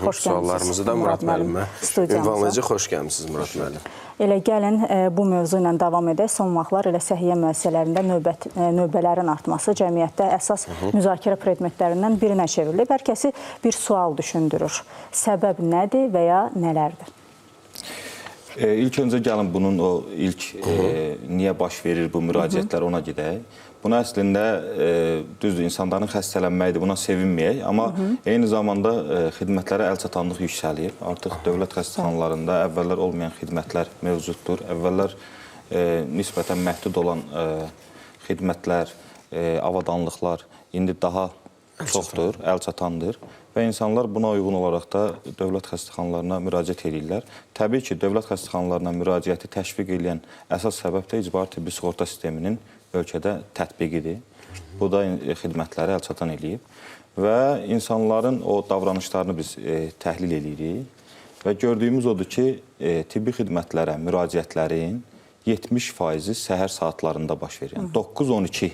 xoş suallarımızı da Murad müəllimə ünvanlayıcı xoş gəlmişsiniz Murad müəllim. Elə gəlin bu mövzu ilə davam edək. Son vaxtlar elə səhiyyə müəssisələrində növbələrin artması cəmiyyətdə əsas müzakirə predmetlərindən birinə çevrilir. Hər kəsi bir sual düşündürür. Səbəb nədir və ya nələrdir? İlk öncə gəlin bunun o ilk niyə baş verir bu müraciətlər ona gedək. Buna əslində düzdür, insanların xəstələnməyidir, buna sevinməyək. Amma eyni zamanda xidmətlərə əlçatanlıq yüksəlir. Artıq dövlət xəstəxanalarında əvvəllər olmayan xidmətlər mövcuddur. Əvvəllər nisbətən məhdud olan xidmətlər, avadanlıqlar indi daha çoxdur, əlçatandır. Və insanlar buna uyğun olaraq da dövlət xəstəxanalarına müraciət edirlər. Təbii ki, dövlət xəstəxanalarına müraciəti təşviq edən əsas səbəb də icbari tibbi sığorta sisteminin ölkədə tətbiqidir. Bu da xidmətləri əlçatan eləyib. Və insanların o davranışlarını biz təhlil edirik. Və gördüyümüz odur ki, tibbi xidmətlərə müraciətlərin 70% səhər saatlarında baş verir. Yəni 9-12.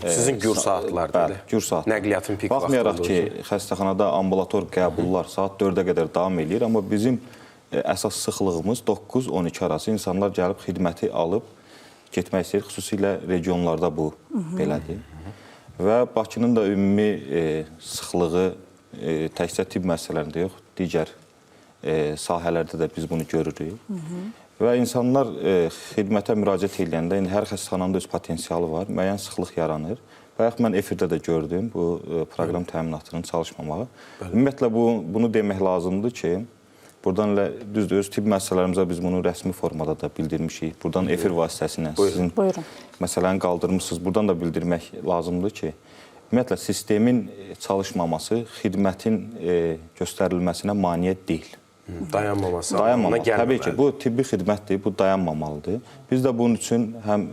Sizin gür saatlardır. Gür saat. Nəqliyyatın pik vaxtı. Baxmayaraq ki, xəstəxanada ambulator qəbullar saat 4-ə qədər davam edir. Amma bizim əsas sıxlığımız 9-12 arası insanlar gəlib xidməti alıb getmək istəyir. Xüsusilə regionlarda bu belədir. Və Bakının da ümumi sıxlığı təkcə tibb müəssisələrində yox, digər sahələrdə də biz bunu görürük. Və insanlar xidmətə müraciət edəndə indi hər xəstəxananın öz potensialı var, müəyyən sıxlıq yaranır. Bayaq mən efirdə də gördüm bu proqram təminatının çalışmamağı. Ümumiyyətlə bunu demək lazımdır ki, buradan elə düzdür, öz tibb müəssisələrimizə biz bunu rəsmi formada da bildirmişik. Buradan efir vasitəsilə sizin məsələni qaldırmışsınız. Buradan da bildirmək lazımdır ki, ümumiyyətlə sistemin çalışmaması xidmətin göstərilməsinə maneə deyil. Dayanmaması. Təbii ki, bu tibbi xidmətdir, bu dayanmamalıdır. Biz də bunun üçün həm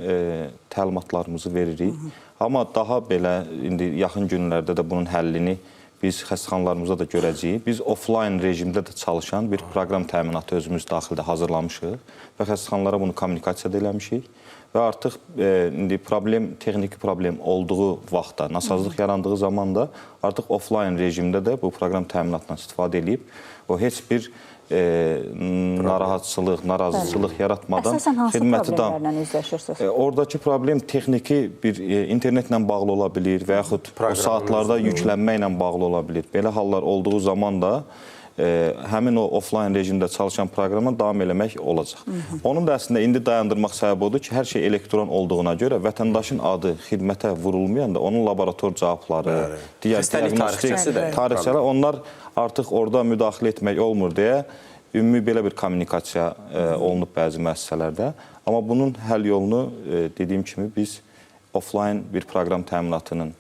təlimatlarımızı veririk. Amma daha belə indi yaxın günlərdə də bunun həllini biz xəstəxanalarımızda da görəcəyik. Biz offline rejimdə də çalışan bir proqram təminatı özümüz daxildə hazırlamışıq və xəstəxanalara bunu kommunikasiya da eləmişik. Və artıq indi texniki problem olduğu vaxtda, nasazlıq yarandığı zaman da artıq offline rejimdə də bu proqram təminatından istifadə edib o heç bir narahatçılıq, narazıçılıq yaratmadan əsasən hansı problemlərlə üzləşirsiniz? Oradakı problem texniki bir internetlə bağlı ola bilir və yaxud o saatlarda yüklənməklə bağlı ola bilir. Belə hallar olduğu zaman da həmin o offline rejimdə çalışan proqrama davam eləmək olacaq. Onun da əslində indi dayandırmaq səbəbi odur ki, hər şey elektron olduğuna görə vətəndaşın adı xidmətə vurulmayan da onun laborator cavabları, digər tarixçələr, onlar artıq orada müdaxilə etmək olmur deyə ümumi belə bir kommunikasiya olunub bəzi müəssisələrdə. Amma bunun həll yolunu dediyim kimi biz offline bir proqram təminatının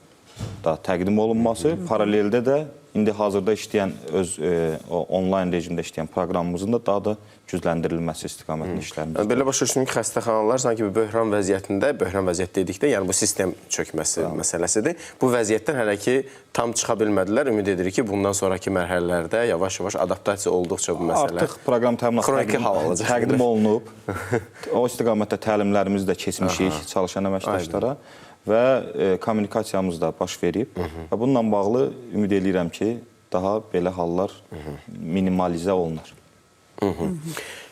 da təqdim olunması, paraleldə də indi hazırda işləyən öz onlayn rejimdə işləyən proqramımızın da daha da gücləndirilməsi istiqamətində işlərimiz. Belə başa düşdüm ki, xəstəxanalar sanki bir böhran vəziyyətində, böhran vəziyyət dedikdə, yəni bu sistem çökməsi məsələsidir. Bu vəziyyətdən hələ ki tam çıxa bilmədilər. Ümid edirik ki, bundan sonraki mərhələlərdə yavaş-yavaş adaptasiya olduqca bu məsələ artıq proqram təminatı təqdim olunub. O istiqamətdə təlimlərimizi də keçmişik çalışan əməkdaşlara. Və kommunikasiyamız da baş verib və bununla bağlı ümid edirəm ki, daha belə hallar minimalizə olunur.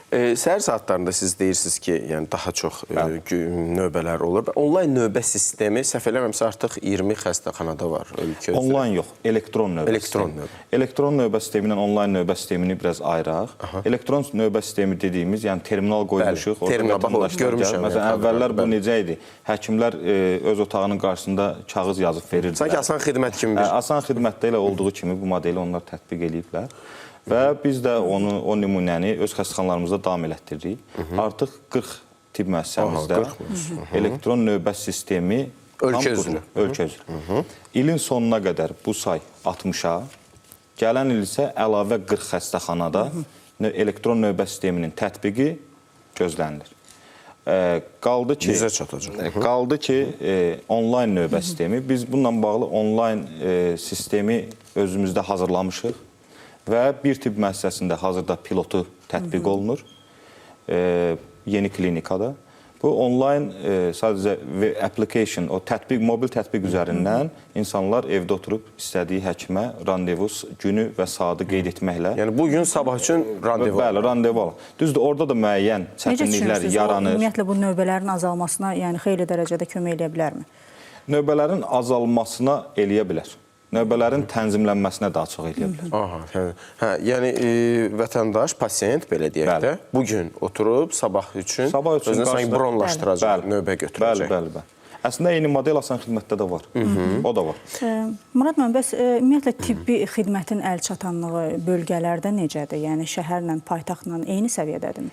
Səhər saatlarında siz deyirsiniz ki, yəni daha çox növbələr olur. Onlayn növbə sistemi, səhv eləmirəmsə, artıq 20 xəstəxanada var ölkə üzrə. Onlayn yox, elektron növbə sistemi. Elektron növbə sistemini, onlayn növbə sistemini biraz ayıraq. Elektron növbə sistemi dediyimiz, yəni terminal qoymuşuq. Görmüşəm. Məsələn, əvvəllər bu necə idi? Həkimlər öz otağının qarşısında kağız yazıb verirdilər. Sanki asan xidmət kimi bir. Asan xidmətdə elə olduğu kimi bu modeli onlar tətbiq ediblər. Və biz də o nümunəni öz xəstəxanalarımızda davam elətdiririk. Artıq 40 tibb müəssisəmizdə elektron növbə sistemi ölkə üzrə. İlin sonuna qədər bu say 60-a, gələn il isə əlavə 40 xəstəxanada elektron növbə sisteminin tətbiqi gözlənilir. Qaldı ki, onlayn növbə sistemi. Biz bununla bağlı onlayn sistemi özümüzdə hazırlamışıq. Və bir tibb müəssisəsində hazırda pilotu tətbiq olunur, yeni klinikada. Bu onlayn sadəcə application, o tətbiq, mobil tətbiq üzərindən insanlar evdə oturub istədiyi həkimə randevus günü və saatı qeyd etməklə. Yəni bu gün sabah üçün randevu. Bəli, randevu alın. Düzdür, orada da müəyyən çətinliklər yaranır. Ümumiyyətlə bu növbələrin azalmasına, yəni xeyli dərəcədə kömək eləyə bilərmi? Növbələrin azalmasına eləyə bilər. Növbələrin tənzimlənməsinə daha çox eləyə bilər. Aha, hə, yəni vətəndaş, pasiyent belə deyək də, bu gün oturub sabah üçün özünə sanki bronlaşdıracaq, növbə götürəcək. Bəli. Əslində eyni model asan xidmətdə də var. O da var. Murad müəllim, bəs ümumiyyətlə tibbi xidmətin əlçatanlığı bölgələrdə necədir? Yəni şəhərlə, paytaxtla eyni səviyyədədirmi?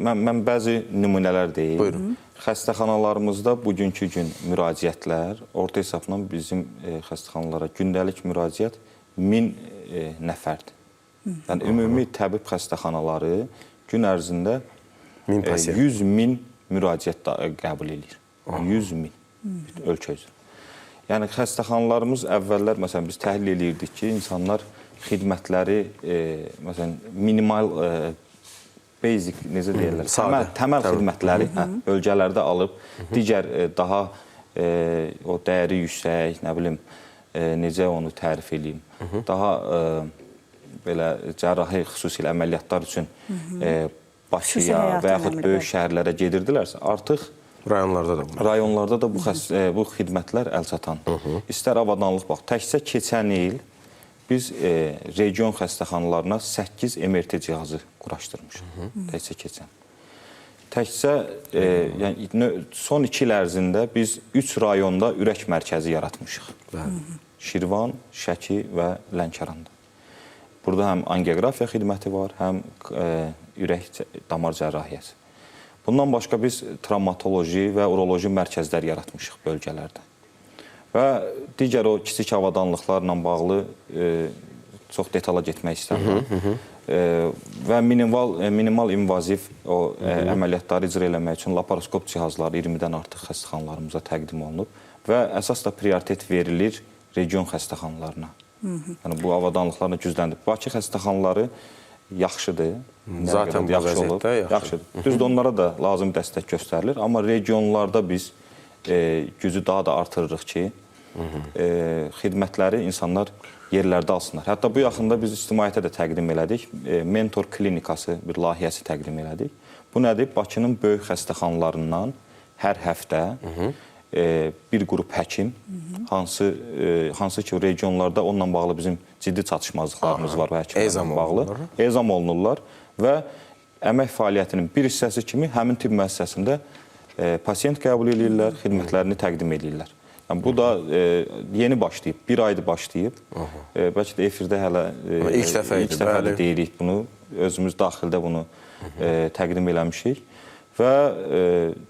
Mən bəzi nümunələr deyim. Buyurun. Xəstəxanalarımızda bugünkü gün müraciətlər, orta hesabla bizim xəstəxanalara gündəlik müraciət 1000 nəfərdir. Yəni ümumi təbib xəstəxanaları gün ərzində 100 min müraciət qəbul edir. 100 min ölkə üzrə. Yəni xəstəxanalarımız əvvəllər, məsələn, biz təhlil edirdik ki, insanlar xidmətləri, məsələn, minimal basic, necə deyirlər, təməl xidmətləri bölgələrdə alıb, digər daha o dəyəri yüksək, nə bilim, necə onu tərif edeyim, daha belə cərrahi xüsusilə əməliyyatlar üçün Bakıya və yaxud böyük şəhərlərə gedirdilərsə, artıq rayonlarda da bu xidmətlər əlçatandır. İstər avadanlıq bax, təkcə keçən il biz region xəstəxanalarına 8 MRT cihazı quraşdırmışıq, təkcə keçən. Təkcə son 2 il ərzində biz 3 rayonda ürək mərkəzi yaratmışıq. Şirvan, Şəki və Lənkəranda. Burada həm angioqrafiya xidməti var, həm ürək damar cərrahiyyəsi. Bundan başqa biz travmatoloji və uroloji mərkəzlər yaratmışıq bölgələrdə. Və digər o kiçik avadanlıqlarla bağlı çox detala getmək istəmirəm. Və minimal invaziv əməliyyatları icra eləmək üçün laparoskop cihazları 20-dən artıq xəstəxanalarımıza təqdim olunub və əsas da prioritet verilir region xəstəxanalarına. Yəni bu avadanlıqlarla gücləndir. Bakı xəstəxanaları yaxşıdır. Zaten bu vəziyyətdə yaxşıdır. Düzdür, onlara da lazım dəstək göstərilir. Amma regionlarda biz gücü daha da artırırıq ki, xidmətləri insanlar yerlərdə alsınlar. Hətta bu yaxında biz ictimaiyyətə də təqdim elədik. Mentor klinikası bir layihəsi təqdim elədik. Bu nədir? Bakının böyük xəstəxanalarından hər həftə bir qrup həkim, hansı ki regionlarda onunla bağlı bizim ciddi çatışmazlıqlarımız var və həkimlərlə bağlı ezam olunurlar və əmək fəaliyyətinin bir hissəsi kimi həmin tibb müəssisəsində pasiyent qəbul edirlər, xidmətlərini təqdim edirlər. Yəni, bu da yeni başlayıb, bir aydır başlayıb. Bəlkə də efirdə hələ ilk dəfə deyirik bunu, özümüz daxildə bunu təqdim eləmişik. Və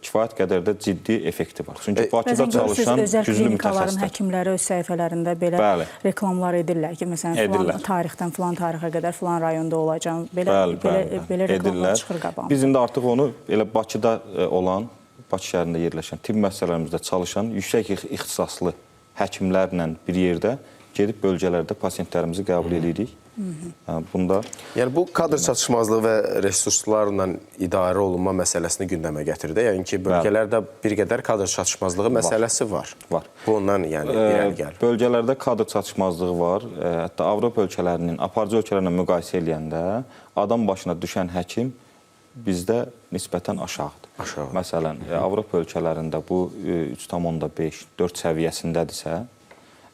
kifayət qədər də ciddi effekti var. Çünki Bakıda çalışan güclü mütəxəssislər. Həkimləri öz səhifələrində belə reklamlar edirlər ki, məsələn, filan tarixdən filan tarixə qədər filan rayonda olacaq. Belə reklamlar çıxır qabağımıza. Biz indi artıq onu elə Bakıda olan, Bakı şəhərində yerləşən tibb müəssisələrimizdə çalışan yüksək ixtisaslı həkimlərlə bir yerdə gedib bölgələrdə pasiyentlərimizi qəbul edirik. Yəni bu kadr çatışmazlığı və resurslarla idarə olunma məsələsini gündəmə gətirdi. Yəni ki, bölgələrdə bir qədər kadr çatışmazlığı məsələsi var. Bu ondan irəli gəlir. Bölgələrdə kadr çatışmazlığı var. Hətta Avropa ölkələrinin aparıcı ölkələrlə müqayisə edəndə adam başına düşən həkim bizdə nisbətən aşağıdır. Məsələn, Avropa ölkələrində bu 3,5, 4 səviyyəsindədirsə,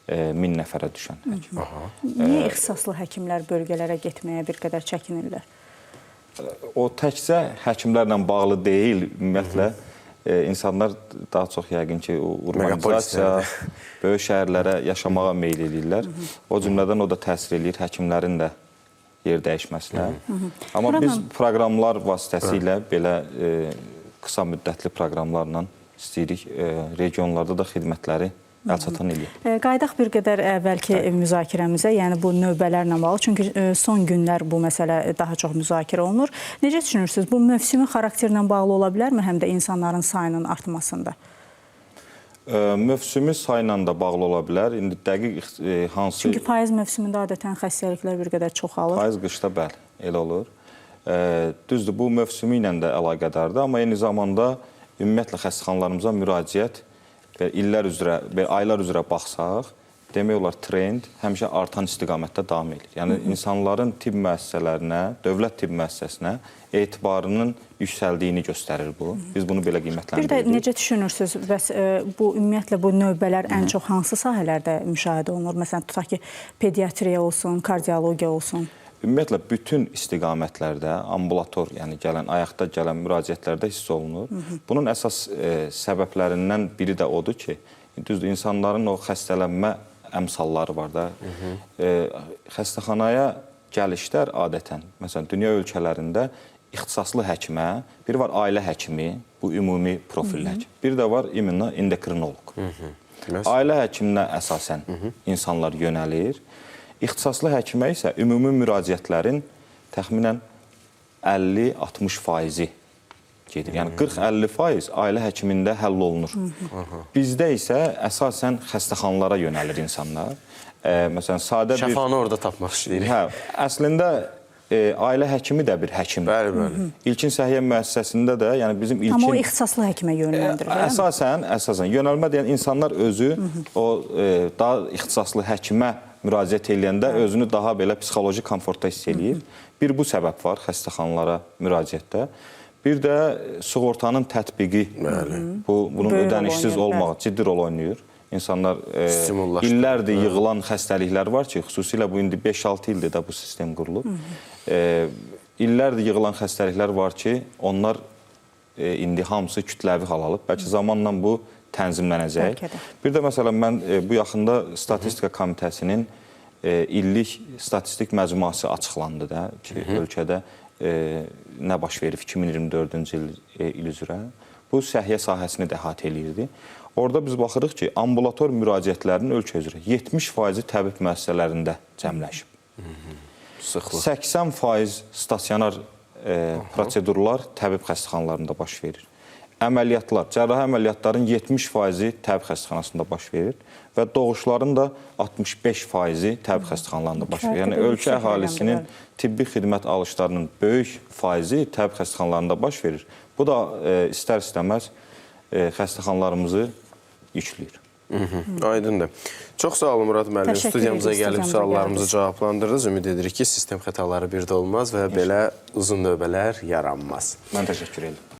1000 nəfərə düşən həkim. Niyə ixtisaslı həkimlər bölgələrə getməyə bir qədər çəkinirlər? O təkcə həkimlərlə bağlı deyil, ümumiyyətlə insanlar daha çox yəqin ki, urbanizasiya, böyük şəhərlərə yaşamağa meyl edirlər. O cümlədən o da təsir edir həkimlərin də yer dəyişməsinə. Amma biz proqramlar vasitəsilə belə qısa müddətli proqramlarla istəyirik regionlarda da xidmətləri əlçatan eləyir. Qaydaq bir qədər əvvəlki müzakirəmizə, yəni bu növbələrlə bağlı. Çünki son günlər bu məsələ daha çox müzakirə olunur. Necə düşünürsünüz? Bu mövsümi xarakterlə bağlı ola bilərmi, həm də insanların sayının artmasında? Mövsümi sayla da bağlı ola bilər. İndi dəqiq hansı... Çünki payız mövsümündə adətən xəstəliklər bir qədər çoxalır. Payız qışda bəli, elə olur. Düzdür, bu mövsümü ilə də əlaqədardır, amma eyni zamanda ümumiyyətlə xəstəxanalarımıza müraciət illər üzrə, aylar üzrə baxsaq, demək olar trend həmişə artan istiqamətdə davam edir. Yəni insanların tibb müəssisələrinə, dövlət tibb müəssisəsinə etibarının yüksəldiyini göstərir bu. Biz bunu belə Bir də qiymətləndiririk. necə düşünürsünüz? Bəs bu ümumiyyətlə bu növbələr ən çox hansı sahələrdə müşahidə olunur? Məsələn, tutaq ki, pediatriya olsun, kardiologiya olsun. Ümumiyyətlə bütün istiqamətlərdə ambulator, yəni ayaqda gələn müraciətlərdə hiss olunur. Bunun əsas səbəblərindən biri də odur ki, düzdür, insanların o xəstələnmə əmsalları var da. Xəstəxanaya gəlişlər adətən, məsələn, dünya ölkələrində ixtisaslı həkimə, biri var ailə həkimi, bu ümumi profilli həkim. Bir də var endokrinoloq. Ailə həkiminə əsasən insanlar yönəlir. İxtisaslı həkimə isə ümumi müraciətlərin təxminən 50-60% gedir. Yəni 40-50% ailə həkimində həll olunur. Bizdə isə əsasən xəstəxanalara yönəlir insanlar. Məsələn, sadə bir... Şəfanı orada tapmaq istəyirik. Hə, əslində ailə həkimi də bir həkimdir. Bəli, bəli. İlkin səhiyyə müəssisəsində də, yəni bizim ilkin... Amma o ixtisaslı həkimə yönləndirir, Əsasən, yönəlmə deyən insanlar özü o daha ixtisaslı həkimə müraciət edəndə özünü daha belə psixoloji komfortda hiss eləyir. Bir bu səbəb var xəstəxanalara müraciətdə. Bir də sığortanın tətbiqi, bunun ödənişsiz olmağı ciddi rol oynayır. İnsanlar illərdir yığılan xəstəliklər var ki, xüsusilə bu indi 5-6 ildir də bu sistem qurulub. İllərdir yığılan xəstəliklər var ki, onlar indi hamısı kütləvi hal alıb. Bəlkə zamanla bu tənzimlənəcək. Bir də məsələn, mən bu yaxında Statistika Komitəsinin illik statistik məcmuası açıqlandı da ki, ölkədə nə baş verib 2024-cü il üzrə. Bu səhiyyə sahəsini də əhatə eləyirdi. Orada biz baxırıq ki, ambulator müraciətlərinin ölkə üzrə 70% təbib müəssisələrində cəmləşib. 80% stasionar prosedurlar təbib xəstəxanalarında baş verir. Əməliyyatlar, cərrahi əməliyyatların 70% təbib xəstəxanasında baş verir və doğuşların da 65% təbib xəstəxanalarında baş verir. Yəni, ölkə əhalisinin tibbi xidmət alışlarının böyük faizi təbib xəstəxanalarında baş verir. Bu da istər-istəməz xəstəxanalarımızı yükləyir. Aydındır. Çox sağ olun Murad müəllim. Studiyamıza gəlib suallarımızı cavablandırırız. Ümid edirik ki, sistem xətaları bir də olmaz və belə uzun növbələr yaranmaz. Mən təşəkkür edirəm.